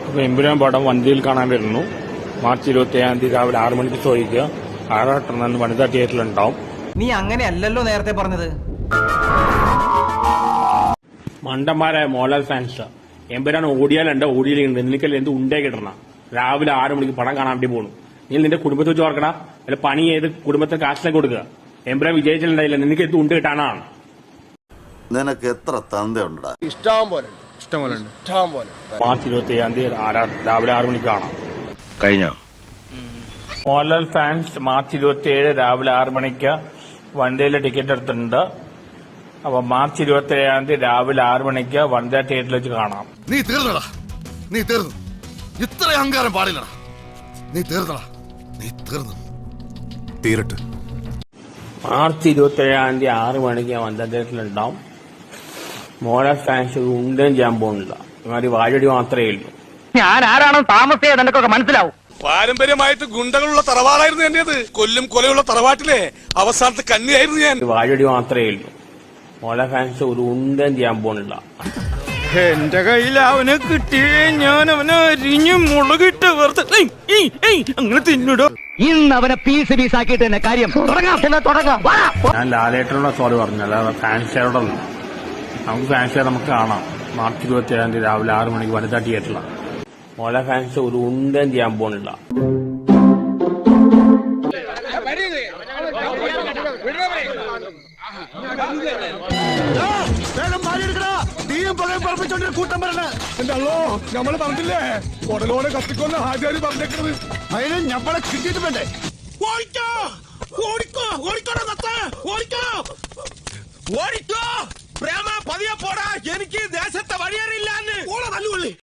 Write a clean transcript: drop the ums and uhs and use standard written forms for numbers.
അപ്പോൾ എമ്പുരാൻ പടം വണ്ടിയിൽ കാണാൻ വരുന്നു. മാർച്ച് 27 രാവിലെ 6 മണിക്ക് ചോദിക്കുക. ആറാട്ടെന്ന് വനിതാ തിയേറ്ററിലുണ്ടാവും. നീ അങ്ങനെയല്ലല്ലോ നേരത്തെ പറഞ്ഞത്. മണ്ടന്മാരായ മോഹൻലാൽ ഫാൻസ് എമ്പുരാൻ ഓടിയാലുണ്ട്, ഓടിയിലുണ്ട്. നിനക്കല്ലേ എന്ത് ഉണ്ടേ കിട്ടണം. രാവിലെ 6 മണിക്ക് പടം കാണാൻ വേണ്ടി പോകണം. നീ നിന്റെ കുടുംബത്തെ വെച്ച് ഓർക്കടാ. അല്ല പണി ചെയ്ത് കുടുംബത്തിന് കാശിലേക്ക് കൊടുക്കുക. എമ്പുരാൻ വിജയിച്ചിട്ടുണ്ടായില്ല, നിനക്ക് എന്ത് ഉണ്ട് കിട്ടാനാണ്. നിനക്ക് എത്ര തന്തയുണ്ടാ? ഇഷ്ടം പോലെ. മാർച്ച് 27 രാവിലെ 6 മണിക്ക് കാണാം. കഴിഞ്ഞോ? മോഹൻലാൽ ഫാൻസ് മാർച്ച് 27 രാവിലെ 6 മണിക്ക് വനിതയിലെ ടിക്കറ്റ് എടുത്തിട്ടുണ്ട്. അപ്പൊ മാർച്ച് 27 രാവിലെ 6 മണിക്ക് വനിതാ തിയേറ്ററിൽ വെച്ച് കാണാം. നീ തീർന്നടാ, നീ തീർന്നു. ഇത്ര അഹങ്കാരം പാടില്ലടാ. നീ തീർന്നടാ, നീ തീർന്നു. തീരട്ടെ. മാർച്ച് 27 6 മണിക്ക് വനിതാ തിയേറ്ററിലുണ്ടാവും. മോഹൻലാൽ ഫാൻസ് ഉണ്ടേം ചെയ്യാൻ പോകുന്നില്ല. ഇമാതിരി വാഴടി മാത്രമേ ഉള്ളൂ. ഞാൻ ആരാണോ താമസിച്ചത് എനിക്കൊക്കെ മനസ്സിലാവും. പാരമ്പര്യമായിട്ട് ഗുണ്ടകളുള്ള തറവാടായിരുന്നു എന്റേത്. കൊല്ലും കൊലയുള്ള തറവാട്ടിലെ അവസാനത്തെ കന്നിയായിരുന്നു ഞാൻ. വാഴടി മാത്രമേ ഉള്ളൂ. മോഹൻലാൽ ഫാൻസ് ഒരു ഉണ്ടേം ചെയ്യാൻ പോകുന്നില്ല. എന്റെ കയ്യിൽ അവനെ കിട്ടിയേ ഞാൻ അവനെ അരിഞ്ഞു മുളകിട്ട് വെറുതെ അങ്ങനെ തിന്നിടോ. ഇന്ന് അവനെ പീസാക്കിയിട്ട് തന്നെ കാര്യം തുടങ്ങാം. ഞാൻ ലാലേട്ടനോട് സോറി പറഞ്ഞു, അല്ലാതെ ഫാൻസുകാരോടൊന്നും. നമുക്ക് ഫാൻസുകാരെ നമുക്ക് കാണാം. മാർച്ച് 27 രാവിലെ 6 മണിക്ക് വനിതാ തിയേറ്ററിലാണ്. മോഹൻലാൽ ഫാൻസ് ഒരു ഉണ്ടേം ചെയ്യാൻ പോകുന്നില്ല. കൂട്ടം പറഞ്ഞ എന്താണല്ലോ നമ്മള് പറഞ്ഞില്ലേ, ഉടലോടെ കത്തിക്കൊന്ന് ഹാജാരി പറഞ്ഞേക്കുന്നത്. അതിന് ഞമ്മളെ കിട്ടിയിട്ട് വേണ്ടേ? ഓടിക്കോ പ്രേമ പതിയെ പോട.